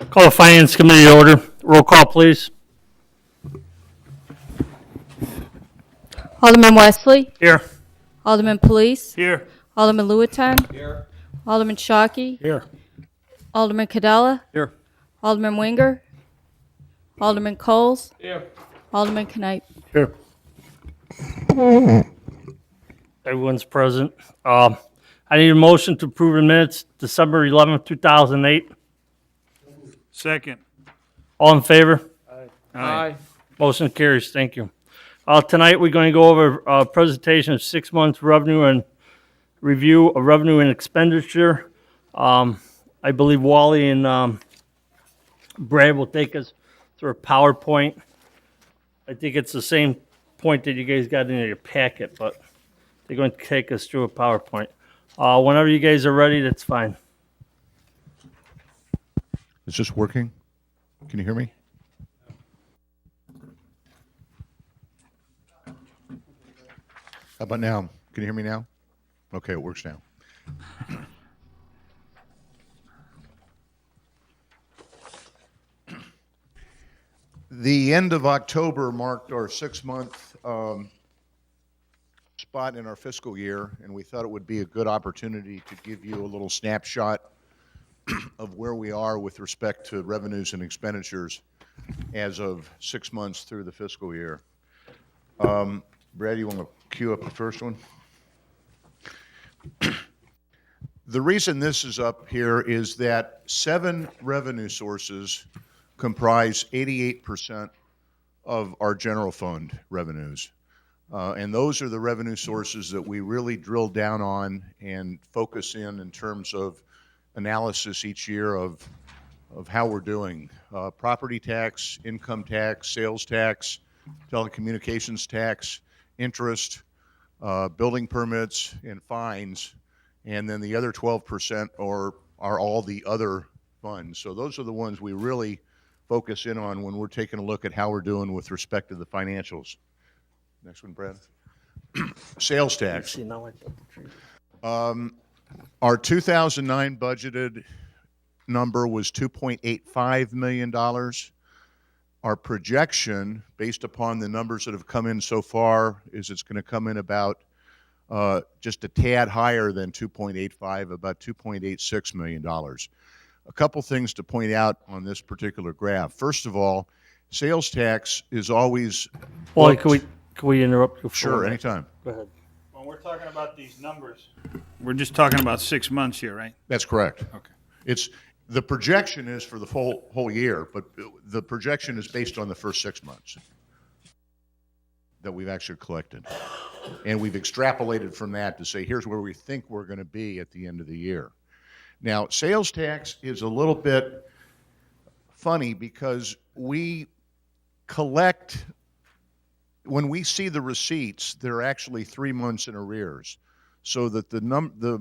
Call the Finance Committee to order. Roll call, please. Alderman Wesley, Here. Alderman Police, Here. Alderman Lewiton, Alderman Shockey, Here. Alderman Cadella, Here. Alderman Winger, Alderman Coles, Here. Alderman Knight. Here. Everyone's present. I need a motion to approve the minutes, December 11th, 2008. Second. All in favor? Aye. Motion carries. Thank you. Tonight, we're going to go over a presentation of 6 months revenue and review of revenue and expenditure. I believe Wally and Brad will take us through a PowerPoint. I think it's the same point that you guys got in your packet, but they're going to take us through a PowerPoint. Whenever you guys are ready, that's fine. Is this working? Can you hear me? How about now? Can you hear me now? Okay, it works now. The end of October marked our 6-month spot in our fiscal year, and we thought it would be a good opportunity to give you a little snapshot of where we are with respect to revenues and expenditures as of 6 months through the fiscal year. Brad, you want to cue up the first one? The reason this is up here is that 7 revenue sources comprise 88% of our general fund revenues. And those are the revenue sources that we really drill down on and focus in terms of analysis each year of how we're doing. Property tax, income tax, sales tax, telecommunications tax, interest, building permits, and fines. And then the other 12% are all the other funds. So those are the ones we really focus in on when we're taking a look at how we're doing with respect to the financials. Next one, Brad. Sales tax. Our 2009 budgeted number was $2.85 million. Our projection, based upon the numbers that have come in so far, is it's going to come in about just a tad higher than 2.85, about $2.86 million. A couple things to point out on this particular graph. First of all, sales tax is always... Wally, can we interrupt you for Sure, a minute? anytime. Go ahead. When we're talking about these numbers, we're just talking about 6 months here, right? That's correct. Okay. The projection is for the whole year, but the projection is based on the first 6 months that we've actually collected. And we've extrapolated from that to say, here's where we think we're going to be at the end of the year. Now, sales tax is a little bit funny because we collect, when we see the receipts, they're actually 3 months in arrears. So that the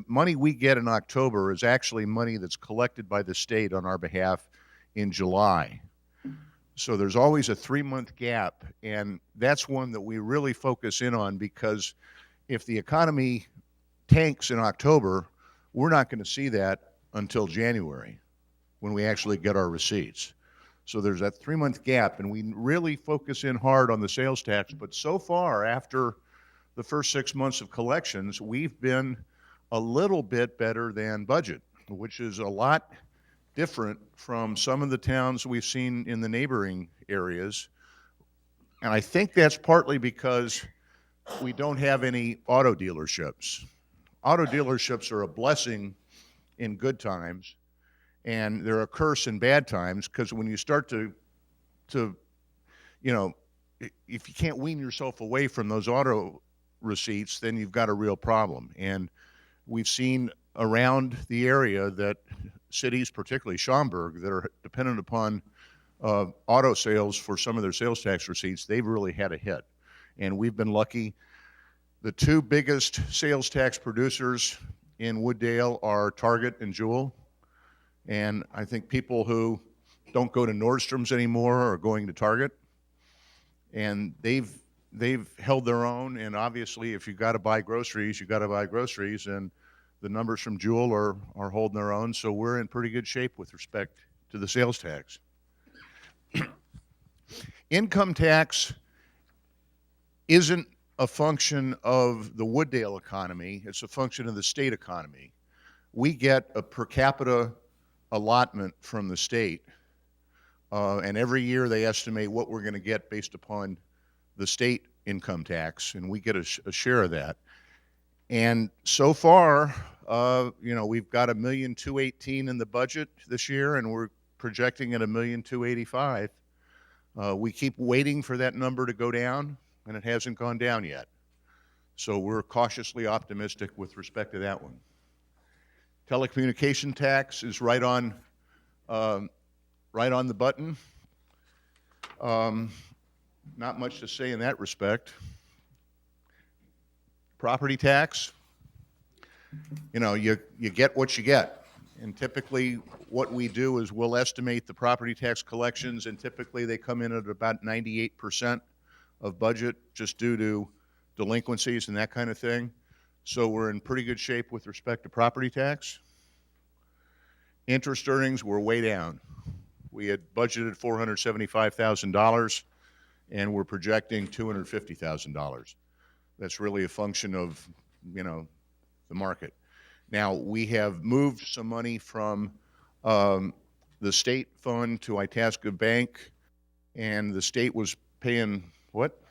money we get in October is actually money that's collected by the state on our behalf in July. So there's always a 3-month gap, and that's one that we really focus in on, because if the economy tanks in October, we're not going to see that until January when we actually get our receipts. So there's that 3-month gap, and we really focus in hard on the sales tax. But so far, after the first 6 months of collections, we've been a little bit better than budget, which is a lot different from some of the towns we've seen in the neighboring areas. And I think that's partly because we don't have any auto dealerships. Auto dealerships are a blessing in good times, and they're a curse in bad times, because when you start to if you can't wean yourself away from those auto receipts, then you've got a real problem. And we've seen around the area that cities, particularly Schaumburg, that are dependent upon auto sales for some of their sales tax receipts, they've really had a hit. And we've been lucky. The 2 biggest sales tax producers in Wooddale are Target and Jewel. And I think people who don't go to Nordstrom's anymore are going to Target. And they've held their own, and obviously if you've got to buy groceries, you've got to buy groceries, and the numbers from Jewel are holding their own, so we're in pretty good shape with respect to the sales tax. Income tax isn't a function of the Wooddale economy, it's a function of the state economy. We get a per capita allotment from the state, and every year they estimate what we're going to get based upon the state income tax, and we get a share of that. And so far, we've got $1,218,000 in the budget this year, and we're projecting at $1,285,000. We keep waiting for that number to go down, and it hasn't gone down yet. So we're cautiously optimistic with respect to that one. Telecommunication tax is right on the button. Not much to say in that respect. Property tax, you get what you get. And typically what we do is we'll estimate the property tax collections, and typically they come in at about 98% of budget just due to delinquencies and that kind of thing. So we're in pretty good shape with respect to property tax. Interest earnings were way down. We had budgeted $475,000 and we're projecting $250,000. That's really a function of, the market. Now, we have moved some money from the state fund to Itasca Bank, and the state was paying what?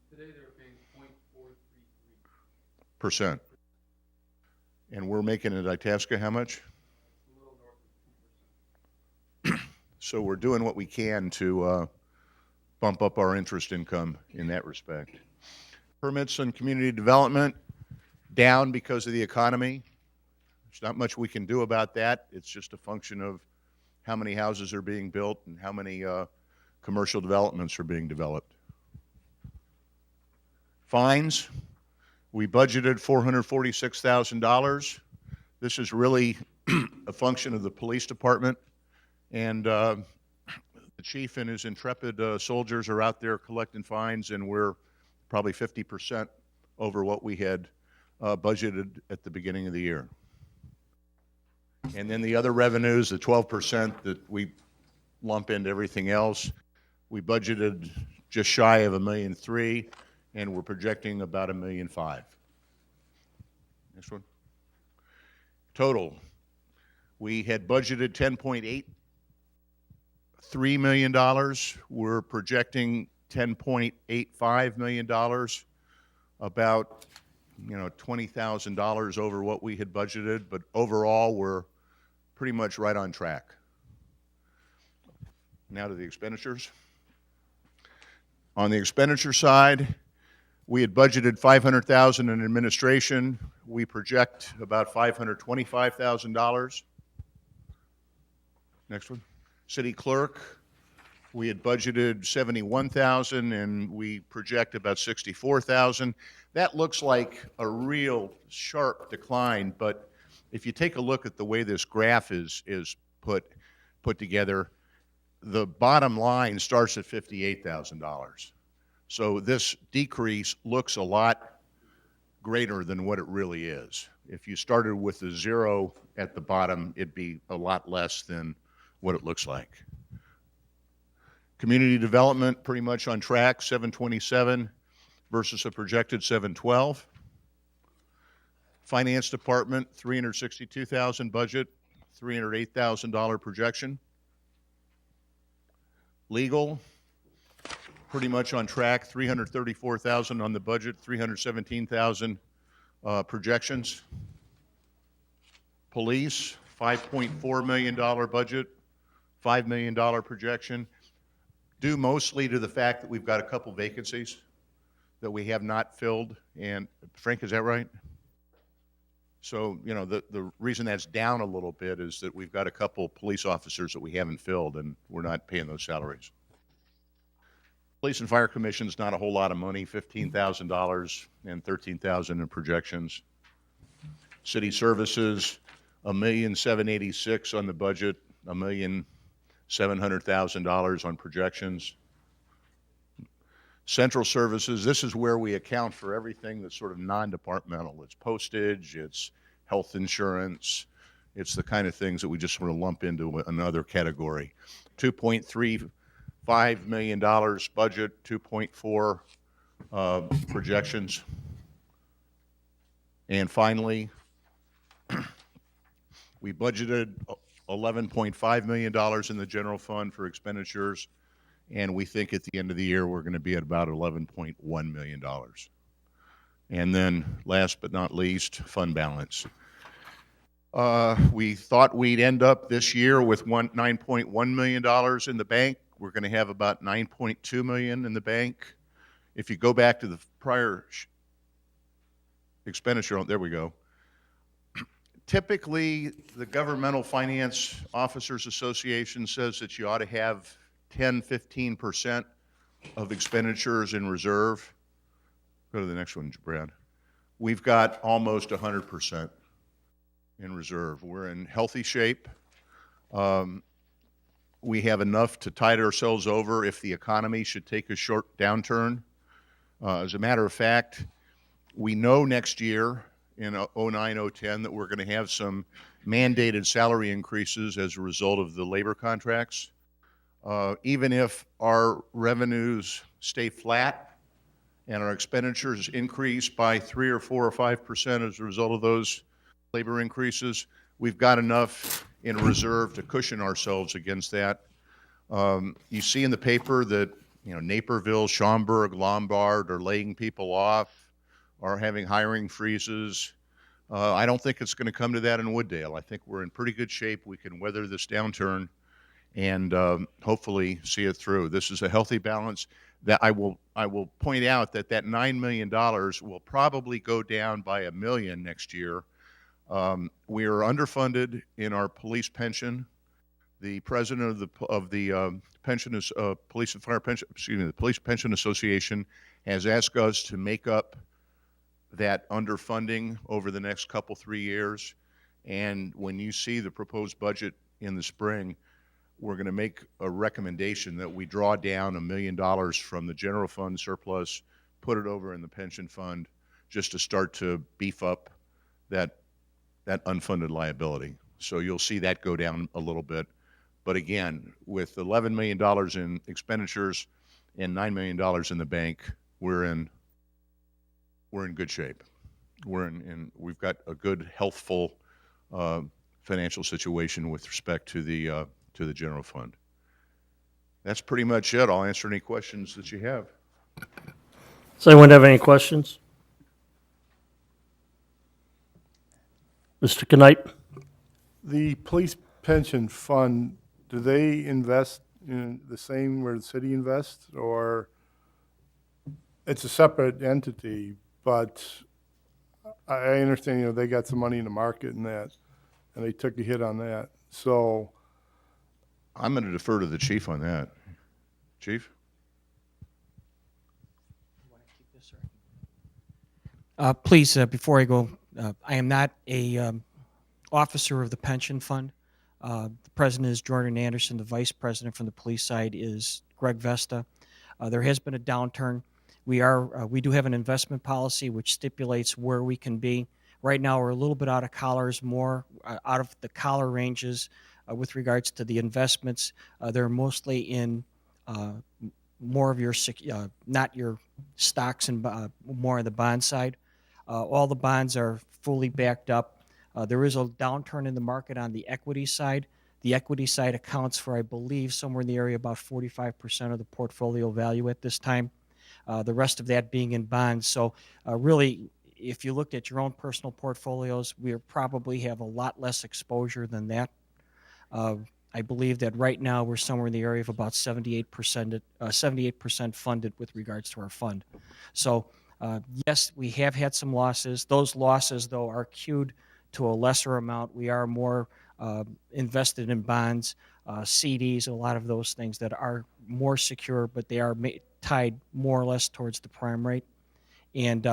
Today they're paying 0.433%. And we're making it Itasca how much? A little north of 2%. So we're doing what we can to bump up our interest income in that respect. Permits and community development, down because of the economy. There's not much we can do about that. It's just a function of how many houses are being built and how many commercial developments are being developed. Fines, we budgeted $446,000. This is really a function of the police department, and the chief and his intrepid soldiers are out there collecting fines, and we're probably 50% over what we had budgeted at the beginning of the year. And then the other revenues, the 12% that we lump into everything else, we budgeted just shy of $1.3 million, and we're projecting about $1.5 million. Next one. Total, we had budgeted $10.83 million. We're projecting $10.85 million, about $20,000 over what we had budgeted, but overall we're pretty much right on track. Now to the expenditures. On the expenditure side, we had budgeted $500,000 in administration. We project about $525,000. Next one. City clerk, we had budgeted $71,000 and we project about $64,000. That looks like a real sharp decline, but if you take a look at the way this graph is put together, the bottom line starts at $58,000. So this decrease looks a lot greater than what it really is. If you started with a zero at the bottom, it'd be a lot less than what it looks like. Community development, pretty much on track, 727 versus a projected 712. Finance department, $362,000 budget, $308,000 projection. Legal, pretty much on track, $334,000 on the budget, $317,000 projections. Police, $5.4 million budget, $5 million projection, due mostly to the fact that we've got a couple vacancies that we have not filled. And Frank, is that right? So, the reason that's down a little bit is that we've got a couple police officers that we haven't filled, and we're not paying those salaries. Police and Fire Commission's not a whole lot of money, $15,000 and $13,000 in projections. City Services, $1,786,000 on the budget, $1,700,000 on projections. Central Services, this is where we account for everything that's sort of non-departmental. It's postage, it's health insurance, It's the kind of things that we just sort of lump into another category. $2.35 million budget, 2.4 projections. And finally, we budgeted $11.5 million in the general fund for expenditures, and we think at the end of the year we're going to be at about $11.1 million. And then, last but not least, fund balance. We thought we'd end up this year with $9.1 million in the bank. We're going to have about $9.2 million in the bank. If you go back to the prior expenditure, there we go. Typically, the Governmental Finance Officers Association says that you ought to have 10-15% of expenditures in reserve. Go to the next one, Brad. We've got almost 100% in reserve. We're in healthy shape. We have enough to tide ourselves over if the economy should take a short downturn. As a matter of fact, we know next year in 09-010 that we're going to have some mandated salary increases as a result of the labor contracts. Even if our revenues stay flat and our expenditures increase by 3 or 4 or 5% as a result of those labor increases, we've got enough in reserve to cushion ourselves against that. You see in the paper that Naperville, Schaumburg, Lombard are laying people off, are having hiring freezes. I don't think it's going to come to that in Wooddale. I think we're in pretty good shape. We can weather this downturn and hopefully see it through. This is a healthy balance. That I will point out that $9 million will probably go down by $1 million next year. We are underfunded in our police pension. The president of the Police and Fire Pension, the Police Pension Association has asked us to make up that underfunding over the next 3 years. And when you see the proposed budget in the spring, we're going to make a recommendation that we draw down $1 million from the general fund surplus, put it over in the pension fund, just to start to beef up that unfunded liability. So you'll see that go down a little bit. But again, with $11 million in expenditures and $9 million in the bank, we're in good shape. We've got a good, healthful financial situation with respect to the general fund. That's pretty much it. I'll answer any questions that you have. Does anyone have any questions? Mr. Knight? The police pension fund, do they invest in the same where the city invests, or it's a separate entity? But I understand, they got some money in the market and that, and they took a hit on that. So I'm going to defer to the chief on that. Chief? Please, before I go, I am not a officer of the pension fund. The president is Jordan Anderson. The vice president from the police side is Greg Vesta. There has been a downturn. We do have an investment policy which stipulates where we can be. Right now, we're a little bit out of collars, more out of the collar ranges with regards to the investments. They're mostly in more of your, not your stocks and more on the bond side. All the bonds are fully backed up. There is a downturn in the market on the equity side. The equity side accounts for, I believe, somewhere in the area about 45% of the portfolio value at this time. The rest of that being in bonds. So really, if you looked at your own personal portfolios, we probably have a lot less exposure than that. I believe that right now we're somewhere in the area of about 78% funded with regards to our fund. So yes, we have had some losses. Those losses, though, are queued to a lesser amount. We are more invested in bonds, CDs, a lot of those things that are more secure, but they are tied more or less towards the prime rate. And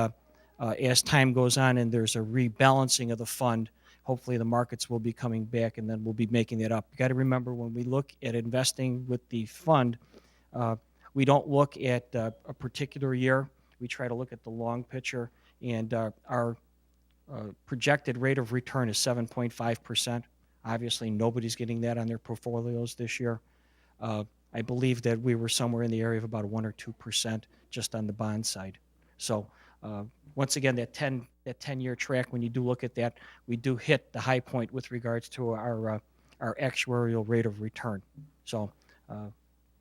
as time goes on and there's a rebalancing of the fund, hopefully the markets will be coming back and then we'll be making that up. You got to remember, when we look at investing with the fund, we don't look at a particular year. We try to look at the long picture, and our projected rate of return is 7.5%. Obviously, nobody's getting that on their portfolios this year. I believe that we were somewhere in the area of about 1 or 2% just on the bond side. So once again, that 10-year track, when you do look at that, we do hit the high point with regards to our actuarial rate of return. So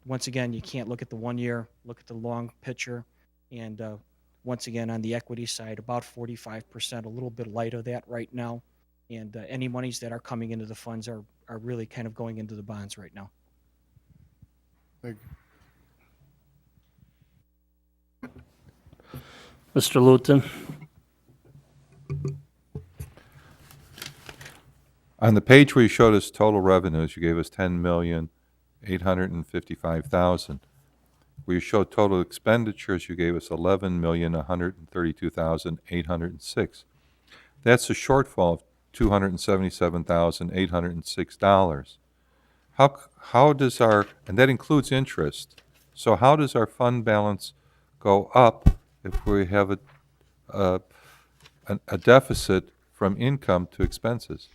once again, you can't look at the 1 year, look at the long picture. And once again, on the equity side, about 45%, a little bit light of that right now. And any monies that are coming into the funds are really kind of going into the bonds right now. Thank you. Mr. Luton? On the page where you showed us total revenues, you gave us 10,855,000. Where you showed total expenditures, you gave us 11,132,806. That's a shortfall of $277,806. How does our, and that includes interest, so how does our fund balance go up if we have a deficit from income to expenses?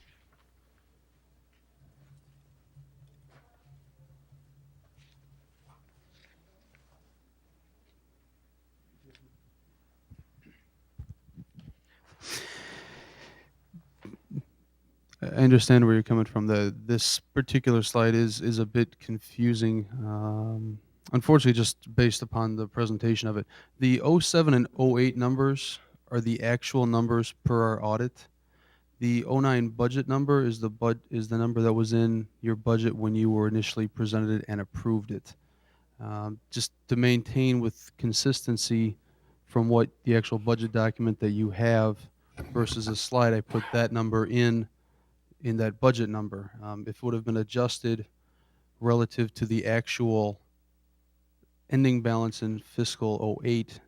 I understand where you're coming from. This particular slide is a bit confusing, unfortunately, just based upon the presentation of it. The 07 and 08 numbers are the actual numbers per our audit. The 09 budget number is the number that was in your budget when you were initially presented it and approved it. Just to maintain with consistency from what the actual budget document that you have versus a slide, I put that number in that budget number. If it would have been adjusted relative to the actual ending balance in fiscal 08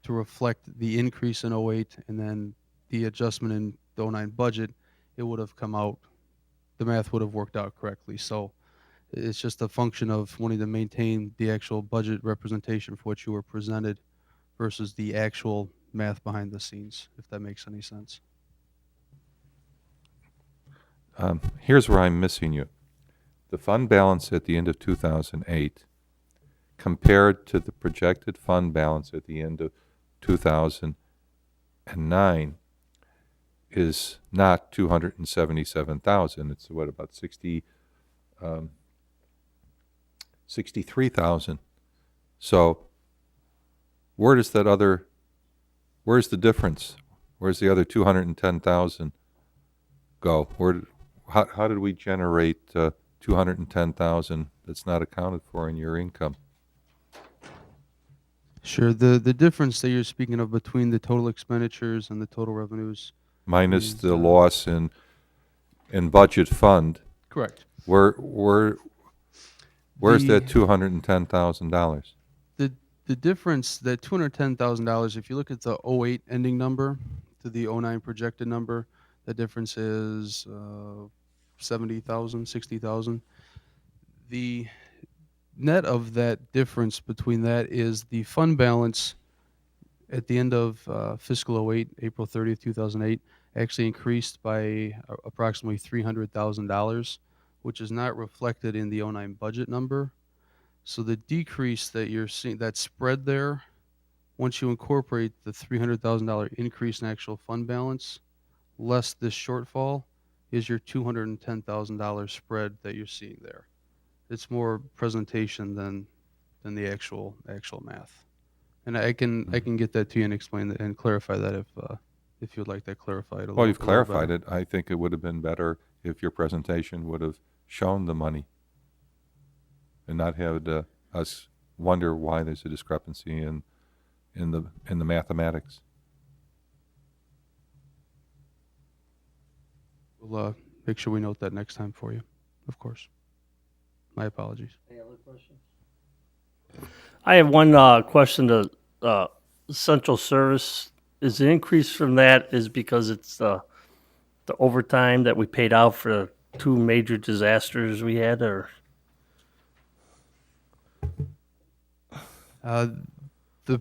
to reflect the increase in 08 and then the adjustment in the 09 budget, it would have come out, the math would have worked out correctly. So it's just a function of wanting to maintain the actual budget representation for what you were presented versus the actual math behind the scenes, if that makes any sense. Here's where I'm missing you. The fund balance at the end of 2008 compared to the projected fund balance at the end of 2009 is not 277,000. It's what, about 63,000. So where's the difference? Where's the other 210,000 go? How did we generate 210,000 that's not accounted for in your income? Sure. The difference that you're speaking of between the total expenditures and the total revenues. Minus is, the loss in budget fund. Correct. Where's The- that $210,000? The difference, that $210,000, if you look at the 08 ending number to the 09 projected number, the difference is 70,000, 60,000. The net of that difference between that is the fund balance at the end of fiscal 08, April 30th, 2008, actually increased by approximately $300,000, which is not reflected in the 09 budget number. So the decrease that you're seeing, that spread there, once you incorporate the $300,000 increase in actual fund balance, less this shortfall, is your $210,000 spread that you're seeing there. It's more presentation than the actual math. And I can get that to you and explain that and clarify that if you'd like that clarified a little. Well, you've a little clarified better. it. I think it would have been better if your presentation would have shown the money and not had us wonder why there's a discrepancy in the mathematics. We'll make sure we note that next time for you, of course. My apologies. Any other questions? I have one question to central service. Is the increase from that is because it's the overtime that we paid out for the two major disasters we had, or? The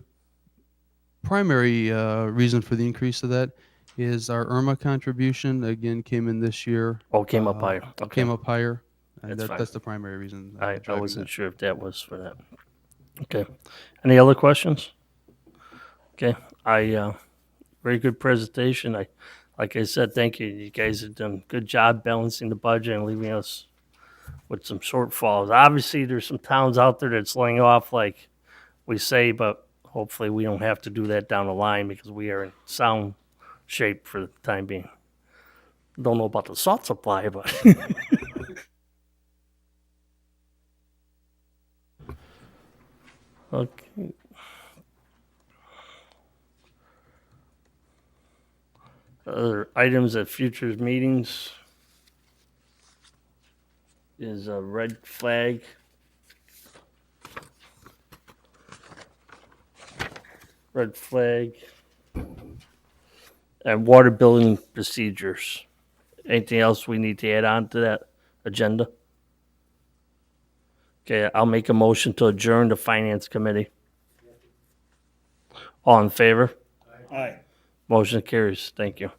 primary reason for the increase of that is our Irma contribution. Again, came in this year. Oh, came up higher. Okay. Came up higher. And That's fine. that's the primary reason. I driving wasn't that. sure if that was for that. Okay. Any other questions? Okay. Very good presentation. Like I said, thank you. You guys have done a good job balancing the budget and leaving us with some shortfalls. Obviously, there's some towns out there that's laying off like we say, but hopefully we don't have to do that down the line because we are in sound shape for the time being. Don't know about the salt supply, but okay. Other items at futures meetings is a red flag. Red flag. And water billing procedures. Anything else we need to add on to that agenda? Okay, I'll make a motion to adjourn the finance committee. All in favor? Aye. Motion carries. Thank you.